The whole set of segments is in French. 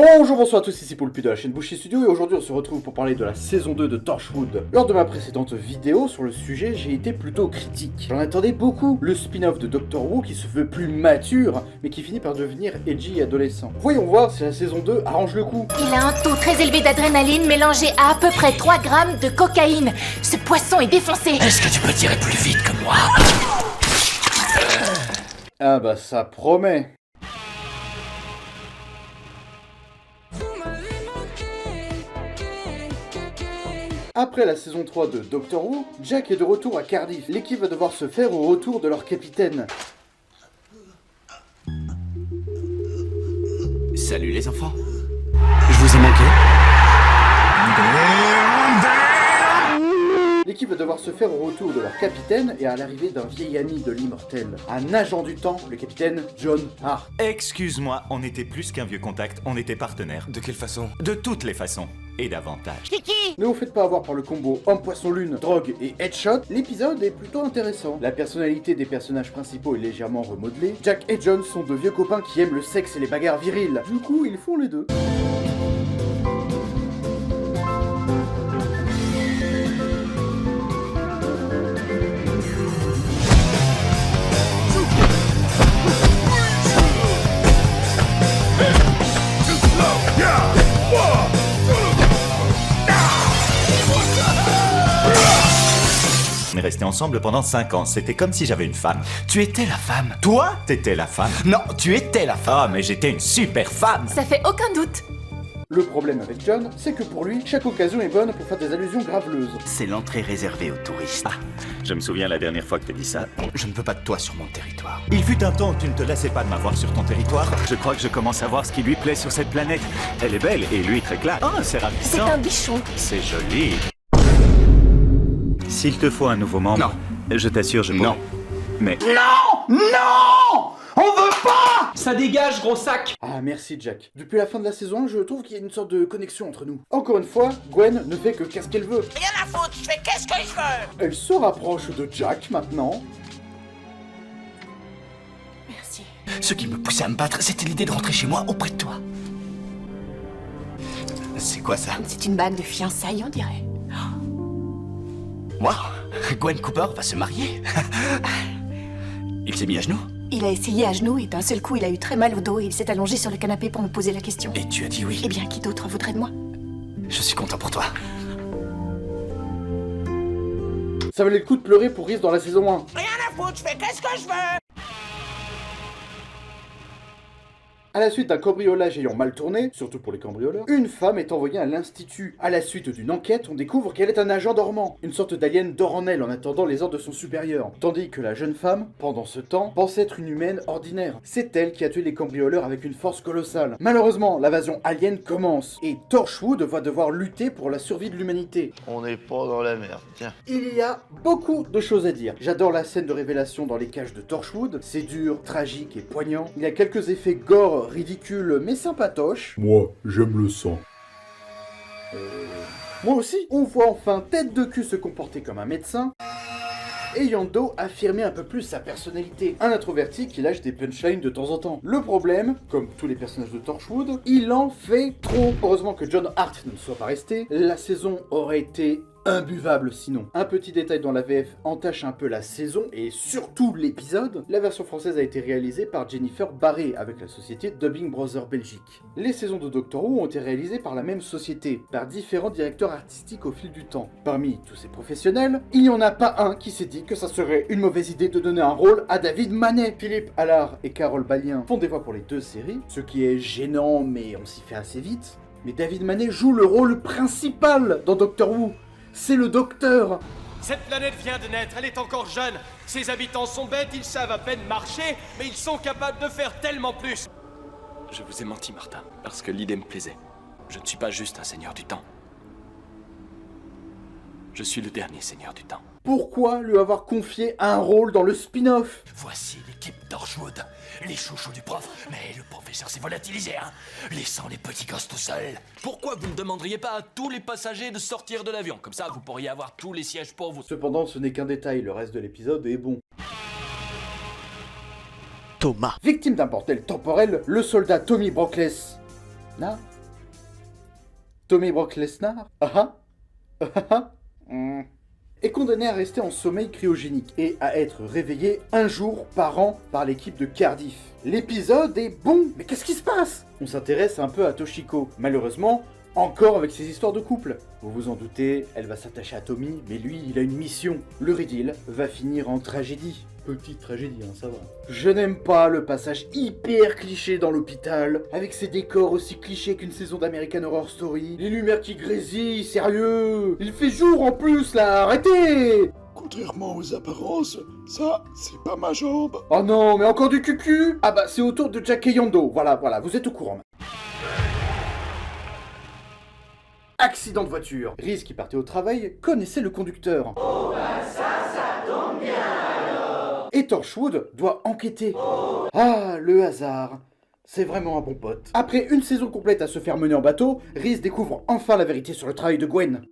Bonjour, bonsoir à tous, ici Poulpi de la chaîne Bushy Studio et aujourd'hui on se retrouve pour parler de la saison 2 de Torchwood. Lors de ma précédente vidéo sur le sujet, j'ai été plutôt critique. J'en attendais beaucoup, le spin-off de Doctor Who qui se veut plus mature, mais qui finit par devenir edgy et adolescent. Voyons voir si la saison 2 arrange le coup. Il a un taux très élevé d'adrénaline mélangé à peu près 3 grammes de cocaïne. Ce poisson est défoncé. Est-ce que tu peux tirer plus vite que moi? Ah bah ça promet. Après la saison 3 de Doctor Who, Jack est de retour à Cardiff. L'équipe va devoir se faire au retour de leur capitaine. Salut les enfants. Je vous ai manqué. L'équipe va devoir se faire au retour de leur capitaine et à l'arrivée d'un vieil ami de l'immortel. Un agent du temps, le capitaine John Hart. Excuse-moi, on était plus qu'un vieux contact, on était partenaires. De quelle façon? De toutes les façons. Et davantage. Ne vous faites pas avoir par le combo homme-poisson-lune, drogue et headshot, l'épisode est plutôt intéressant. La personnalité des personnages principaux est légèrement remodelée. Jack et John sont de vieux copains qui aiment le sexe et les bagarres viriles. Du coup, ils font les deux. On est restés ensemble pendant 5 ans, c'était comme si j'avais une femme. Tu étais la femme. Toi, t'étais la femme. Non, tu étais la femme. Ah, mais j'étais une super femme. Ça fait aucun doute. Le problème avec John, c'est que pour lui, chaque occasion est bonne pour faire des allusions graveleuses. C'est l'entrée réservée aux touristes. Ah, je me souviens la dernière fois que t'as dit ça. Je ne veux pas de toi sur mon territoire. Il fut un temps où tu ne te lassais pas de m'avoir sur ton territoire. Je crois que je commence à voir ce qui lui plaît sur cette planète. Elle est belle et lui très classe. Ah, c'est C'est ravissant. un bichon. C'est joli. S'il te faut un nouveau membre, Non. je t'assure, je Non. Mais Ça dégage, gros sac! Ah merci Jack. Depuis la fin de la saison 1, je trouve qu'il y a une sorte de connexion entre nous. Encore une fois, Gwen ne fait que qu'est-ce qu'elle veut. Rien à foutre, je fais qu'est-ce que je veux. Elle se rapproche de Jack maintenant. Merci. Ce qui me poussait à me battre, c'était l'idée de rentrer chez moi auprès de toi. C'est quoi ça? C'est une bague de fiançailles, on dirait. Waouh, Gwen Cooper va se marier. Il s'est mis à genoux. Il a essayé à genoux et d'un seul coup, il a eu très mal au dos et il s'est allongé sur le canapé pour me poser la question. Et tu as dit oui. Eh bien, qui d'autre voudrait de moi? Je suis content pour toi. Ça valait le coup de pleurer pour Reese dans la saison 1. Rien à foutre, je fais qu'est-ce que je veux. À la suite d'un cambriolage ayant mal tourné, surtout pour les cambrioleurs, une femme est envoyée à l'institut. À la suite d'une enquête, on découvre qu'elle est un agent dormant, une sorte d'alien dort en elle en attendant les ordres de son supérieur. Tandis que la jeune femme, pendant ce temps, pense être une humaine ordinaire. C'est elle qui a tué les cambrioleurs avec une force colossale. Malheureusement, l'invasion alien commence, et Torchwood va devoir lutter pour la survie de l'humanité. On n'est pas dans la merde, tiens. Il y a beaucoup de choses à dire. J'adore la scène de révélation dans les cages de Torchwood, c'est dur, tragique et poignant. Il y a quelques effets gore ridicule mais sympatoche. Moi, j'aime le sang. Moi aussi, on voit enfin Tête de Cul se comporter comme un médecin. Et Yando affirmer un peu plus sa personnalité. Un introverti qui lâche des punchlines de temps en temps. Le problème, comme tous les personnages de Torchwood, il en fait trop. Heureusement que John Hart ne soit pas resté, la saison aurait été imbuvable sinon. Un petit détail dans la VF entache un peu la saison et surtout l'épisode. La version française a été réalisée par Jennifer Barré avec la société Dubbing Brothers Belgique. Les saisons de Doctor Who ont été réalisées par la même société, par différents directeurs artistiques au fil du temps. Parmi tous ces professionnels, il n'y en a pas un qui s'est dit que ça serait une mauvaise idée de donner un rôle à David Manet. Philippe Allard et Carole Balien font des voix pour les deux séries, ce qui est gênant mais on s'y fait assez vite. Mais David Manet joue le rôle principal dans Doctor Who. C'est le docteur. Cette planète vient de naître, elle est encore jeune. Ses habitants sont bêtes, ils savent à peine marcher, mais ils sont capables de faire tellement plus. Je vous ai menti, Martha, parce que l'idée me plaisait. Je ne suis pas juste un seigneur du temps. Je suis le dernier seigneur du temps. Pourquoi lui avoir confié un rôle dans le spin-off? Voici l'équipe Torchwood. Les chouchous du prof. Mais le professeur s'est volatilisé, hein. Laissant les petits gosses tout seuls. Pourquoi vous ne demanderiez pas à tous les passagers de sortir de l'avion? Comme ça, vous pourriez avoir tous les sièges pour vous. Cependant, ce n'est qu'un détail, le reste de l'épisode est bon. Thomas. Victime d'un bordel temporel, le soldat Tommy Brockless n'a Tommy Brock Lesnar est condamné à rester en sommeil cryogénique et à être réveillé un jour par an par l'équipe de Cardiff. L'épisode est bon, mais qu'est-ce qui se passe? On s'intéresse un peu à Toshiko. Malheureusement, encore avec ses histoires de couple. Vous vous en doutez, elle va s'attacher à Tommy, mais lui, il a une mission. Le Riddle va finir en tragédie. Petite tragédie, hein, ça va. Je n'aime pas le passage hyper cliché dans l'hôpital, avec ses décors aussi clichés qu'une saison d'American Horror Story, les lumières qui grésillent, sérieux. Il fait jour en plus, là, arrêtez. Contrairement aux apparences, ça, c'est pas ma jambe. Oh non, mais encore du cucu. Ah bah, c'est au tour de Jack et Yondo. Voilà, vous êtes au courant. Accident de voiture. Reese, qui partait au travail, connaissait le conducteur. Oh bah ça tombe bien alors. Et Torchwood doit enquêter. Ah, le hasard. C'est vraiment un bon pote. Après une saison complète à se faire mener en bateau, Reese découvre enfin la vérité sur le travail de Gwen.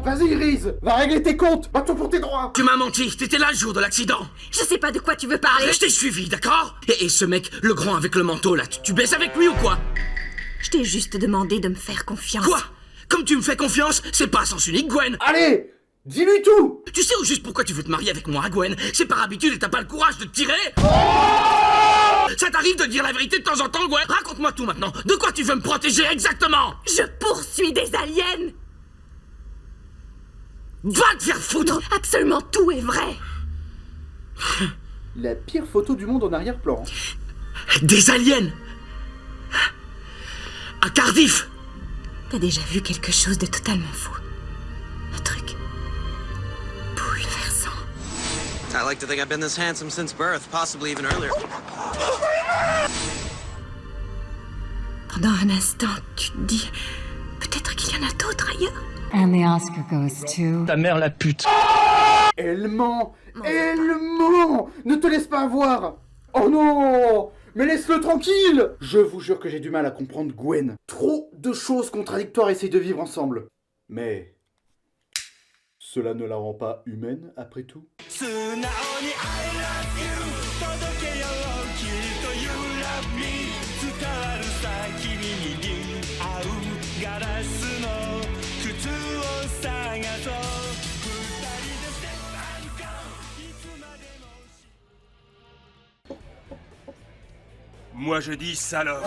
Vas-y, Reese, va régler tes comptes, bats-toi pour tes droits. Tu m'as menti, t'étais là le jour de l'accident. Je sais pas de quoi tu veux parler. Je t'ai suivi, d'accord? Et ce mec, le grand avec le manteau là, tu baisses avec lui ou quoi? Je t'ai juste demandé de me faire confiance. Quoi? Comme tu me fais confiance, c'est pas à sens unique, Gwen. Allez, dis-lui tout. Tu sais au juste pourquoi tu veux te marier avec moi, Gwen? C'est par habitude et t'as pas le courage de te tirer? Ça t'arrive de dire la vérité de temps en temps, Gwen? Raconte-moi tout maintenant. De quoi tu veux me protéger exactement? Je poursuis des aliens. Va te faire foutre! Non, absolument tout est vrai. La pire photo du monde en arrière-plan. Des aliens! À Cardiff! T'as déjà vu quelque chose de totalement fou? Un truc bouleversant. I like to think I've been this handsome since birth, possibly even earlier. Pendant un instant, tu te dis, peut-être qu'il y en a d'autres ailleurs. And the Oscar goes to... Ta mère la pute. Elle ment. Ne te laisse pas avoir. Oh non. Mais laisse-le tranquille. Je vous jure que j'ai du mal à comprendre Gwen. Trop de choses contradictoires essayent de vivre ensemble. Mais... cela ne la rend pas humaine, après tout. Moi je dis salope.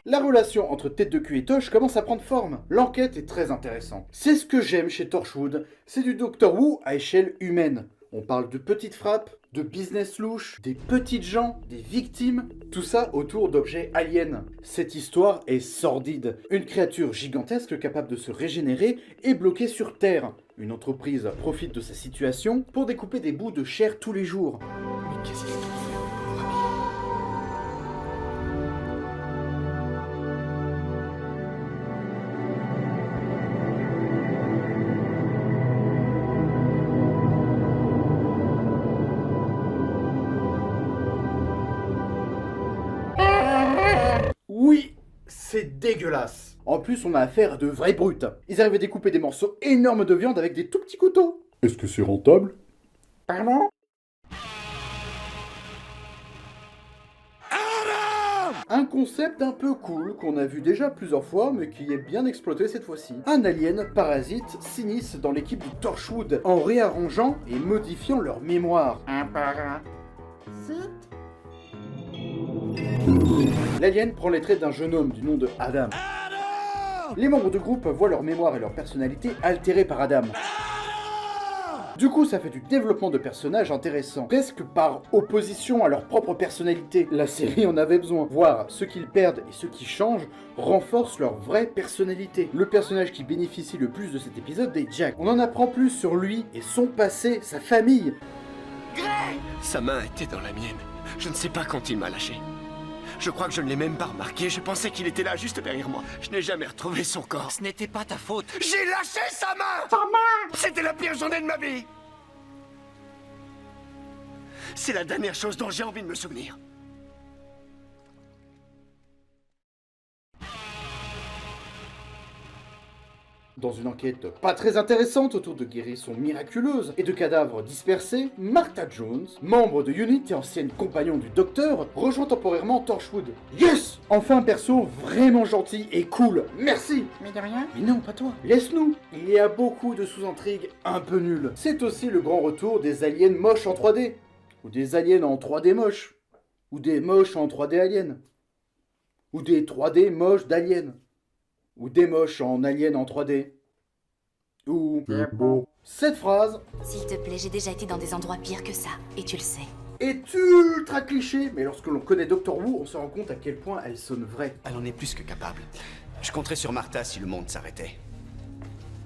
La relation entre Tête de Cul et Tosh commence à prendre forme. L'enquête est très intéressante. C'est ce que j'aime chez Torchwood. C'est du Doctor Who à échelle humaine. On parle de petites frappes, de business louche, des petites gens, des victimes, tout ça autour d'objets aliens. Cette histoire est sordide. Une créature gigantesque capable de se régénérer est bloquée sur Terre. Une entreprise profite de sa situation pour découper des bouts de chair tous les jours. Mais qu'est-ce qu'il faut faire, mon ami ? Oui, c'est dégueulasse. En plus, on a affaire à de vraies brutes. Ils arrivent à découper des morceaux énormes de viande avec des tout petits couteaux. Est-ce que c'est rentable? Pardon? Un concept un peu cool qu'on a vu déjà plusieurs fois mais qui est bien exploité cette fois-ci. Un alien parasite s'initie dans l'équipe du Torchwood en réarrangeant et modifiant leur mémoire. Un parasite. L'alien prend les traits d'un jeune homme du nom de Adam. Les membres du groupe voient leur mémoire et leur personnalité altérées par Adam. Du coup, ça fait du développement de personnages intéressant, presque par opposition à leur propre personnalité. La série en avait besoin. Voir ceux qu'ils perdent et ceux qui changent renforce leur vraie personnalité. Le personnage qui bénéficie le plus de cet épisode est Jack. On en apprend plus sur lui et son passé, sa famille. Greg ! Sa main était dans la mienne. Je ne sais pas quand il m'a lâché. Je crois que je ne l'ai même pas remarqué. Je pensais qu'il était là, juste derrière moi. Je n'ai jamais retrouvé son corps. Ce n'était pas ta faute. J'ai lâché sa main! Sa main! C'était la pire journée de ma vie! C'est la dernière chose dont j'ai envie de me souvenir. Dans une enquête pas très intéressante autour de guérisons miraculeuses et de cadavres dispersés, Martha Jones, membre de UNIT et ancienne compagnon du docteur, rejoint temporairement Torchwood. Yes! Enfin un perso vraiment gentil et cool, merci! Mais de rien. Mais non, pas toi. Laisse-nous. Il y a beaucoup de sous-intrigues un peu nulles. C'est aussi le grand retour des aliens moches en 3D. Ou des aliens en 3D moches. Ou des moches en 3D aliens. Ou des 3D moches d'aliens. Ou des moches en aliens en 3D. Ou... Cette phrase S'il te plaît, j'ai déjà été dans des endroits pires que ça, et tu le sais. est ultra cliché, mais lorsque l'on connaît Doctor Who, on se rend compte à quel point elle sonne vraie. Elle en est plus que capable. Je compterais sur Martha si le monde s'arrêtait.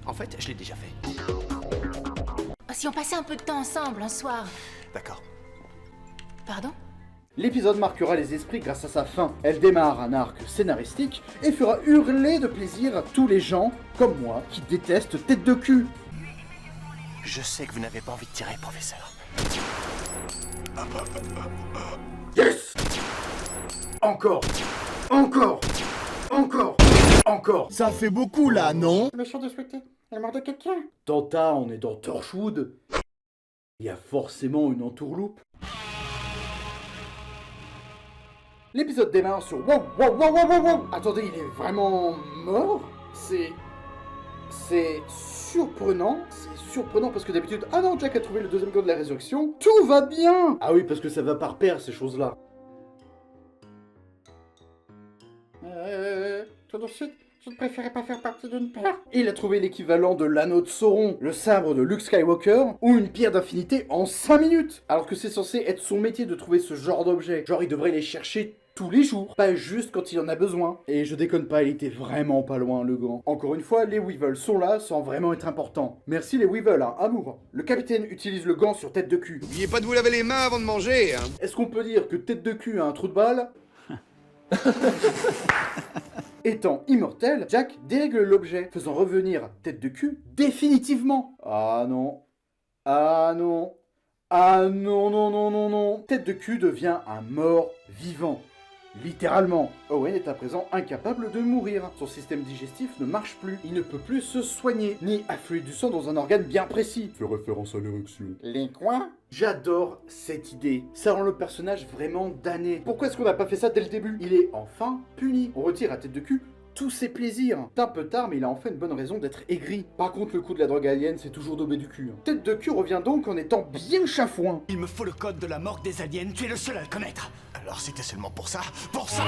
En fait, je l'ai déjà fait. Si on passait un peu de temps ensemble un soir... D'accord. Pardon? L'épisode marquera les esprits grâce à sa fin. Elle démarre un arc scénaristique et fera hurler de plaisir tous les gens, comme moi, qui détestent Tête de Cul. Je sais que vous n'avez pas envie de tirer, professeur. Yes! Encore! Encore! Encore! Encore! Ça fait beaucoup là, non? Méchant de souhaiter. Elle est morte de quelqu'un. Tanta, on est dans Torchwood. Il y a forcément une entourloupe. L'épisode démarre sur wow, wow, wow, wow, wow, wow. Attendez, il est vraiment mort? C'est surprenant. C'est surprenant parce que d'habitude, ah non, Jack a trouvé le deuxième gant de la résurrection. Tout va bien! Ah oui, parce que ça va par paire, ces choses-là. Tout de suite, je ne préférais pas faire partie d'une paire. Il a trouvé l'équivalent de l'anneau de Sauron, le sabre de Luke Skywalker, ou une pierre d'infinité en 5 minutes. Alors que c'est censé être son métier de trouver ce genre d'objet. Genre, il devrait les chercher tous les jours, pas juste quand il en a besoin. Et je déconne pas, il était vraiment pas loin, le gant. Encore une fois, les Weevils sont là sans vraiment être importants. Merci les Weevils, hein, amour. Le capitaine utilise le gant sur Tête de Cul. N'oubliez pas de vous laver les mains avant de manger, hein. Est-ce qu'on peut dire que Tête de Cul a un trou de balle? Étant immortel, Jack dérègle l'objet, faisant revenir Tête de Cul définitivement. Ah non. Ah non. Ah non, non, non, non, non. Tête de Cul devient un mort vivant. Littéralement. Owen est à présent incapable de mourir. Son système digestif ne marche plus. Il ne peut plus se soigner, ni affluer du sang dans un organe bien précis. Fait référence à l'érection. Les quoi? J'adore cette idée. Ça rend le personnage vraiment damné. Pourquoi est-ce qu'on n'a pas fait ça dès le début? Il est enfin puni. On retire à Tête de Cul tous ses plaisirs. C'est un peu tard, mais il a enfin une bonne raison d'être aigri. Par contre, le coup de la drogue alien, c'est toujours daubé du cul. Tête de Cul revient donc en étant bien chafouin. Il me faut le code de la morgue des aliens, tu es le seul à le connaître. Alors c'était seulement pour ça? Pour ça!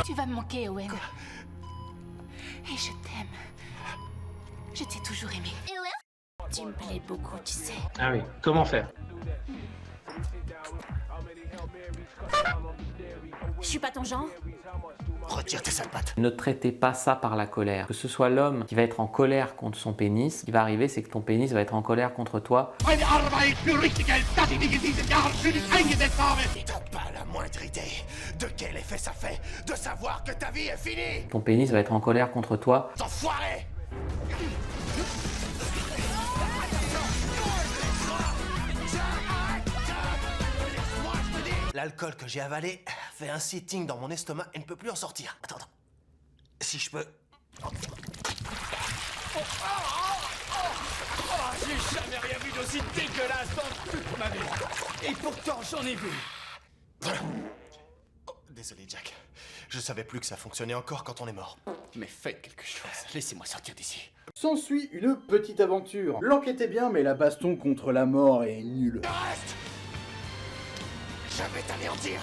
Tu vas me manquer, Owen. Et je t'aime. Je t'ai toujours aimé. Tu me plais beaucoup, tu sais. Ah oui, comment faire? Je suis pas ton genre. Retire tes sales pattes. Ne traitez pas ça par la colère. Que ce soit l'homme qui va être en colère contre son pénis, ce qui va arriver, c'est que ton pénis va être en colère contre toi. T'as pas la moindre idée de quel effet ça fait de savoir que ta vie est finie. Ton pénis va être en colère contre toi. Enfoiré! L'alcool que j'ai avalé fait un sitting dans mon estomac et ne peut plus en sortir. Attends. Si je peux... J'ai jamais rien vu d'aussi dégueulasse dans toute ma vie. Et pourtant, j'en ai vu. Oh, désolé, Jack. Je savais plus que ça fonctionnait encore quand on est mort. Mais faites quelque chose. Laissez-moi sortir d'ici. S'ensuit une petite aventure. L'enquête est bien, mais la baston contre la mort est nulle. Reste! Je vais t'anéantir.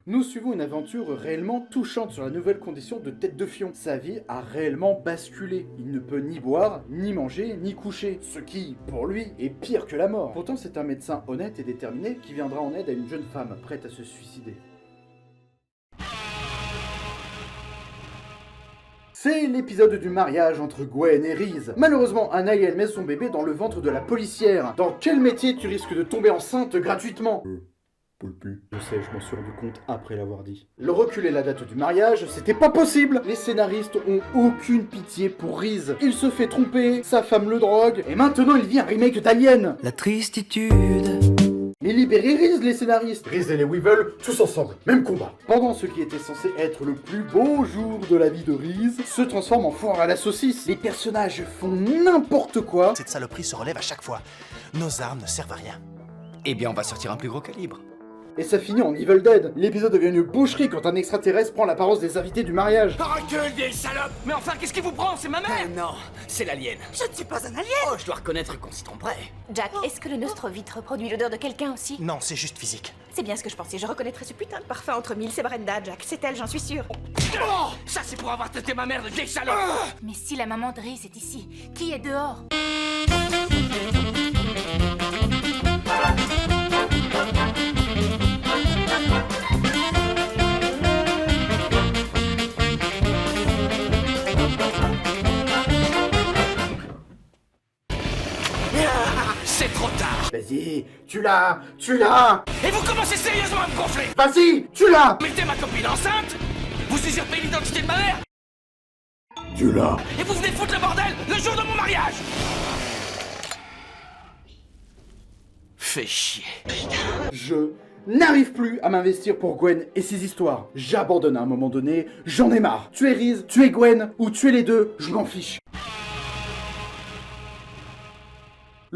Nous suivons une aventure réellement touchante sur la nouvelle condition de Tête de Fion. Sa vie a réellement basculé. Il ne peut ni boire, ni manger, ni coucher. Ce qui, pour lui, est pire que la mort. Pourtant, c'est un médecin honnête et déterminé qui viendra en aide à une jeune femme prête à se suicider. C'est l'épisode du mariage entre Gwen et Reese. Malheureusement, Anaël met son bébé dans le ventre de la policière. Dans quel métier tu risques de tomber enceinte gratuitement? Poulpi. Je sais, je m'en suis rendu compte après l'avoir dit. Le reculer la date du mariage, c'était pas possible. Les scénaristes ont aucune pitié pour Reese. Il se fait tromper, sa femme le drogue, et maintenant il vit un remake d'Alien. La tristitude. Mais libérez Reese, les scénaristes. Reese et les Weevil, tous ensemble, même combat. Pendant ce qui était censé être le plus beau jour de la vie de Reese, se transforme en foire à la saucisse. Les personnages font n'importe quoi. Cette saloperie se relève à chaque fois. Nos armes ne servent à rien. Eh bien, on va sortir un plus gros calibre. Et ça finit en Evil Dead. L'épisode devient une boucherie quand un extraterrestre prend l'apparence des invités du mariage. Recule, vieille salope! Mais enfin, qu'est-ce qui vous prend? C'est ma mère! Non, c'est l'alien. Je ne suis pas un alien! Oh, je dois reconnaître qu'on s'y tromperait. Jack, est-ce que le nostrovite reproduit l'odeur de quelqu'un aussi? Non, c'est juste physique. C'est bien ce que je pensais, je reconnaîtrais ce putain de parfum entre mille. C'est Brenda, Jack, c'est elle, j'en suis sûre. Oh, ça c'est pour avoir traité ma mère de vieille salope! Mais si la maman de Reese est ici, qui est dehors? C'est trop tard! Vas-y, tu l'as. Et vous commencez sérieusement à me gonfler! Vas-y, tu l'as. Mettez ma copine enceinte! Vous usurpez l'identité de ma mère! Tu l'as. Et vous venez foutre le bordel le jour de mon mariage! Fais chier. Je n'arrive plus à m'investir pour Gwen et ses histoires. J'abandonne à un moment donné, j'en ai marre. Tuer Reese, tuer Gwen ou tuer les deux, je m'en fiche.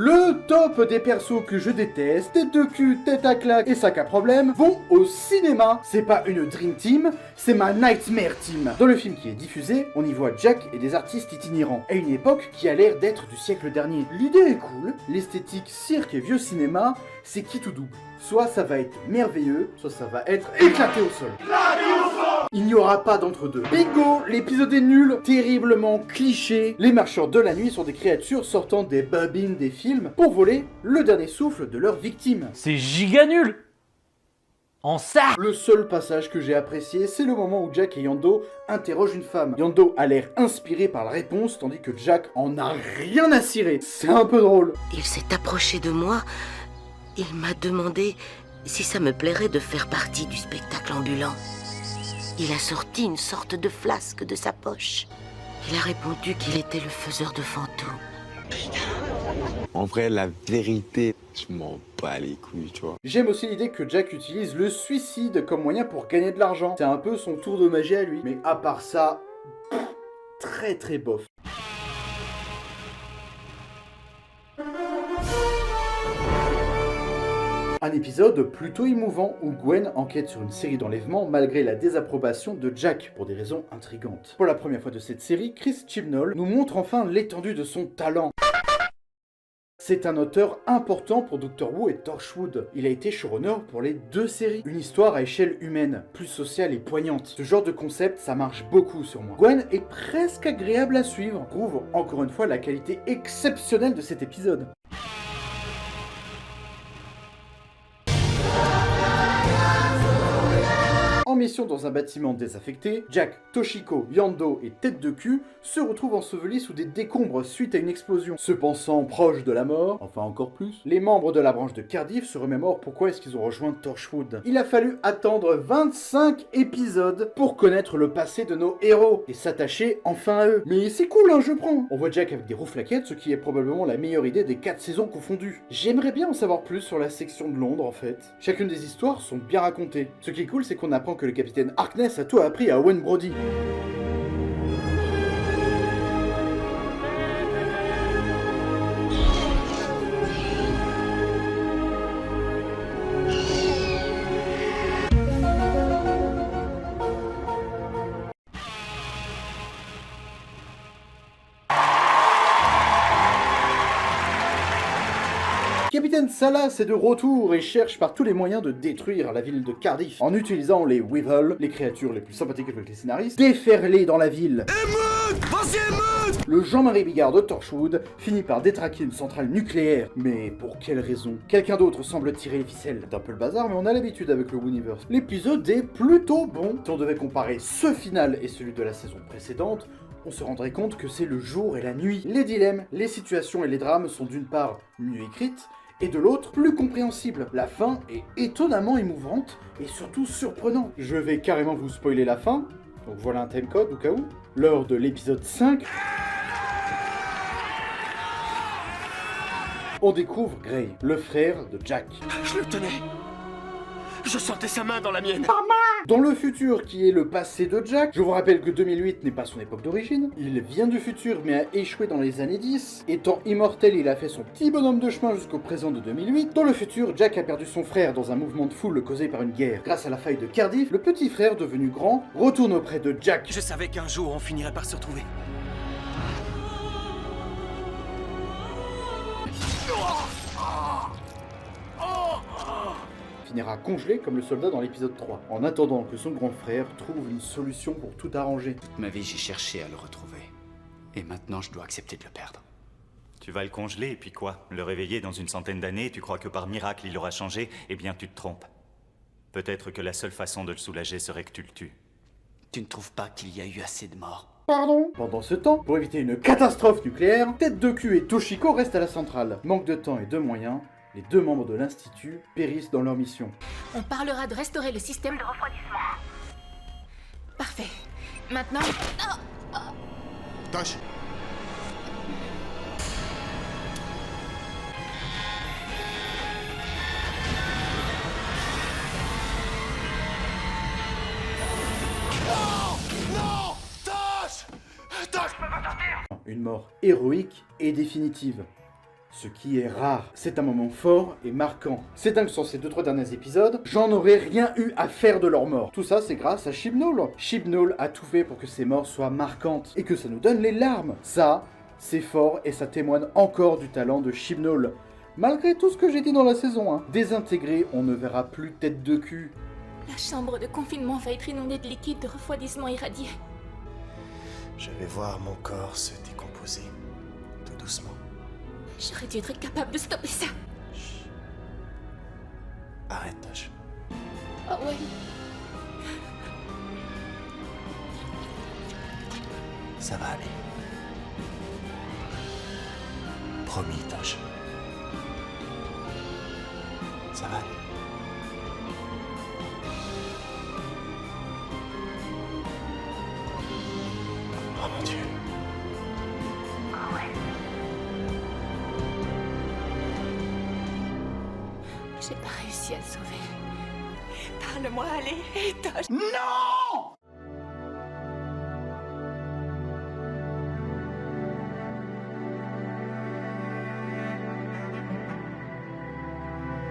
Le top des persos que je déteste, tête de cul, tête à claque et sac à problème, vont au cinéma. C'est pas une Dream Team, c'est ma Nightmare Team. Dans le film qui est diffusé, on y voit Jack et des artistes itinérants, à une époque qui a l'air d'être du siècle dernier. L'idée est cool, l'esthétique cirque et vieux cinéma, c'est qui tout double. Soit ça va être merveilleux, soit ça va être éclaté au sol. Il n'y aura pas d'entre-deux. Bingo, l'épisode est nul, terriblement cliché. Les marcheurs de la nuit sont des créatures sortant des babines des films pour voler le dernier souffle de leurs victimes. C'est giga nul. En ça. Le seul passage que j'ai apprécié, c'est le moment où Jack et Yando interrogent une femme. Yando a l'air inspiré par la réponse, tandis que Jack en a rien à cirer. C'est un peu drôle. Il s'est approché de moi. Il m'a demandé si ça me plairait de faire partie du spectacle ambulant. Il a sorti une sorte de flasque de sa poche. Il a répondu qu'il était le faiseur de fantômes. En vrai, la vérité, je m'en bats les couilles, tu vois. J'aime aussi l'idée que Jack utilise le suicide comme moyen pour gagner de l'argent. C'est un peu son tour de magie à lui. Mais à part ça, très très bof. Un épisode plutôt émouvant où Gwen enquête sur une série d'enlèvements malgré la désapprobation de Jack pour des raisons intrigantes. Pour la première fois de cette série, Chris Chibnall nous montre enfin l'étendue de son talent. C'est un auteur important pour Doctor Who et Torchwood. Il a été showrunner pour les deux séries. Une histoire à échelle humaine, plus sociale et poignante. Ce genre de concept, ça marche beaucoup sur moi. Gwen est presque agréable à suivre. Prouve encore une fois la qualité exceptionnelle de cet épisode. En mission dans un bâtiment désaffecté, Jack, Toshiko, Yando et Tête de Cul se retrouvent ensevelis sous des décombres suite à une explosion. Se pensant proches de la mort, enfin encore plus, les membres de la branche de Cardiff se remémorent pourquoi est-ce qu'ils ont rejoint Torchwood. Il a fallu attendre 25 épisodes pour connaître le passé de nos héros et s'attacher enfin à eux. Mais c'est cool, hein, je prends. On voit Jack avec des rouflaquettes, ce qui est probablement la meilleure idée des 4 saisons confondues. J'aimerais bien en savoir plus sur la section de Londres en fait. Chacune des histoires sont bien racontées. Ce qui est cool, c'est qu'on apprend que le capitaine Harkness a tout appris à Owen Brody. Capitaine Salas est de retour et cherche par tous les moyens de détruire la ville de Cardiff en utilisant les Weevil, les créatures les plus sympathiques avec les scénaristes, déferlées dans la ville. Émeute! Vas-y, émeute! Le Jean-Marie Bigard de Torchwood finit par détraquer une centrale nucléaire. Mais pour quelle raison? Quelqu'un d'autre semble tirer les ficelles. C'est un peu le bazar, mais on a l'habitude avec le Wooniverse. L'épisode est plutôt bon. Si on devait comparer ce final et celui de la saison précédente, on se rendrait compte que c'est le jour et la nuit. Les dilemmes, les situations et les drames sont d'une part mieux écrites, et de l'autre, plus compréhensible. La fin est étonnamment émouvante et surtout surprenante. Je vais carrément vous spoiler la fin, donc voilà un timecode au cas où. Lors de l'épisode 5... on découvre Gray, le frère de Jack. Je le tenais. Je sentais sa main dans la mienne. Dans le futur, qui est le passé de Jack, je vous rappelle que 2008 n'est pas son époque d'origine. Il vient du futur mais a échoué dans les années 10. Étant immortel, il a fait son petit bonhomme de chemin jusqu'au présent de 2008. Dans le futur, Jack a perdu son frère dans un mouvement de foule causé par une guerre. Grâce à la faille de Cardiff, le petit frère, devenu grand, retourne auprès de Jack. Je savais qu'un jour on finirait par se retrouver. Finira congelé comme le soldat dans l'épisode 3, en attendant que son grand frère trouve une solution pour tout arranger. Toute ma vie, j'ai cherché à le retrouver. Et maintenant, je dois accepter de le perdre. Tu vas le congeler et puis quoi? Le réveiller dans une centaine d'années et tu crois que par miracle il aura changé? Eh bien tu te trompes. Peut-être que la seule façon de le soulager serait que tu le tues. Tu ne trouves pas qu'il y a eu assez de morts? Pardon? Pendant ce temps, pour éviter une catastrophe nucléaire, Tête de Cul et Toshiko restent à la centrale. Manque de temps et de moyens, les deux membres de l'Institut périssent dans leur mission. On parlera de restaurer le système de refroidissement. Parfait. Maintenant... Tosh. Non! Tosh! Tosh, je peux pas sortir! Une mort héroïque et définitive. Ce qui est rare. C'est un moment fort et marquant. C'est dingue, sur ces 2-3 derniers épisodes, j'en aurais rien eu à faire de leur mort. Tout ça, c'est grâce à Chibnall. Chibnall a tout fait pour que ces morts soient marquantes et que ça nous donne les larmes. Ça, c'est fort et ça témoigne encore du talent de Chibnall. Malgré tout ce que j'ai dit dans la saison 1. Désintégré, on ne verra plus Tête de Cul. La chambre de confinement va être inondée de liquide de refroidissement irradié. Je vais voir mon corps se décomposer, tout doucement. J'aurais dû être capable de stopper ça. Arrête, Tosh. Oh ouais. Ça va aller. Promis, Tosh. Ça va aller. Oh mon Dieu. Oh ouais. J'ai pas réussi à le sauver. Parle-moi, allez, Tosh. Non!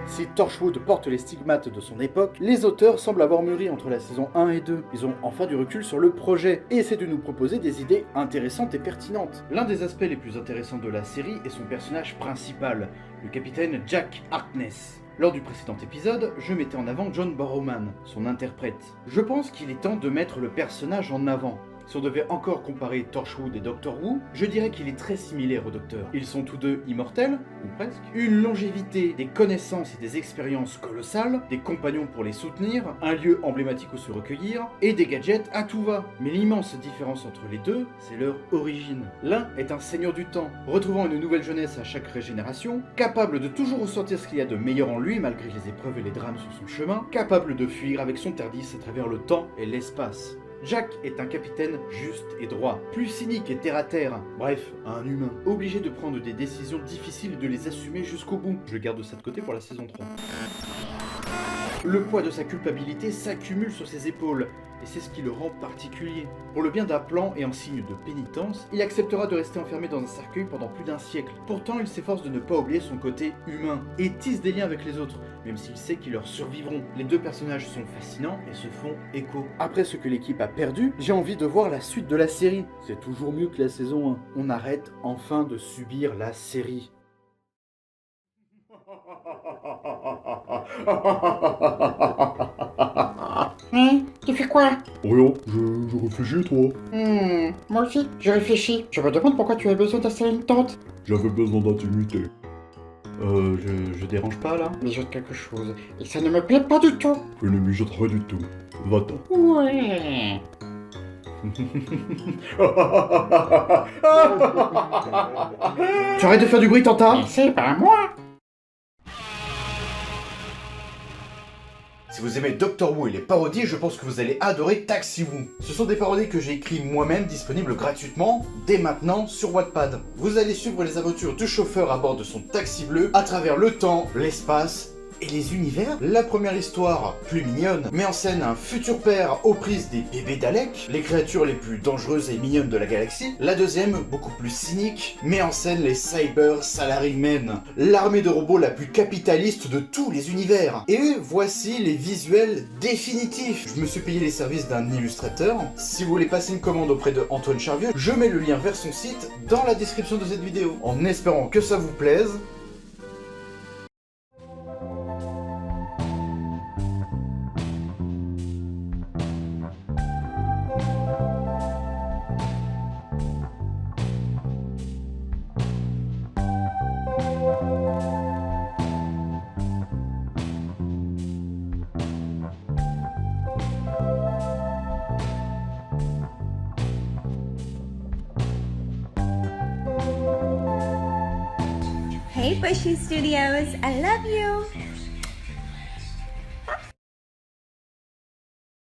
Si Torchwood porte les stigmates de son époque, les auteurs semblent avoir mûri entre la saison 1 et 2. Ils ont enfin du recul sur le projet et essaient de nous proposer des idées intéressantes et pertinentes. L'un des aspects les plus intéressants de la série est son personnage principal, le capitaine Jack Harkness. Lors du précédent épisode, je mettais en avant John Barrowman, son interprète. Je pense qu'il est temps de mettre le personnage en avant. Si on devait encore comparer Torchwood et Doctor Who, je dirais qu'il est très similaire au Docteur. Ils sont tous deux immortels, ou presque, une longévité, des connaissances et des expériences colossales, des compagnons pour les soutenir, un lieu emblématique où se recueillir, et des gadgets à tout va. Mais l'immense différence entre les deux, c'est leur origine. L'un est un seigneur du temps, retrouvant une nouvelle jeunesse à chaque régénération, capable de toujours ressortir ce qu'il y a de meilleur en lui malgré les épreuves et les drames sur son chemin, capable de fuir avec son Tardis à travers le temps et l'espace. Jack est un capitaine juste et droit, plus cynique et terre-à-terre, bref, un humain, obligé de prendre des décisions difficiles et de les assumer jusqu'au bout. Je garde ça de côté pour la saison 3. Le poids de sa culpabilité s'accumule sur ses épaules, et c'est ce qui le rend particulier. Pour le bien d'un plan et en signe de pénitence, il acceptera de rester enfermé dans un cercueil pendant plus d'un siècle. Pourtant, il s'efforce de ne pas oublier son côté humain, et tisse des liens avec les autres, même s'il sait qu'ils leur survivront. Les deux personnages sont fascinants et se font écho. Après ce que l'équipe a perdu, j'ai envie de voir la suite de la série. C'est toujours mieux que la saison 1. On arrête enfin de subir la série. Hein? Tu fais quoi? Rien, je réfléchis, toi. Moi aussi, je réfléchis. Je me demande pourquoi tu as besoin d'installer une tente. J'avais besoin d'intimité. Je dérange pas là? Mijote quelque chose, et ça ne me plaît pas du tout. Je ne mijote rien du tout. Va-t'en. Ouais. Tu arrêtes de faire du bruit, Tanta? C'est pas moi. Si vous aimez Doctor Who et les parodies, je pense que vous allez adorer Taxi Who. Ce sont des parodies que j'ai écrites moi-même, disponibles gratuitement, dès maintenant, sur Wattpad. Vous allez suivre les aventures du chauffeur à bord de son taxi bleu, à travers le temps, l'espace, et les univers. La première histoire, plus mignonne, met en scène un futur père aux prises des bébés Daleks, les créatures les plus dangereuses et mignonnes de la galaxie. La deuxième, beaucoup plus cynique, met en scène les Cyber Salarymen, l'armée de robots la plus capitaliste de tous les univers. Et voici les visuels définitifs. Je me suis payé les services d'un illustrateur. Si vous voulez passer une commande auprès de Antoine Charvieux, je mets le lien vers son site dans la description de cette vidéo. En espérant que ça vous plaise, Hey Bushy Studios, I love you!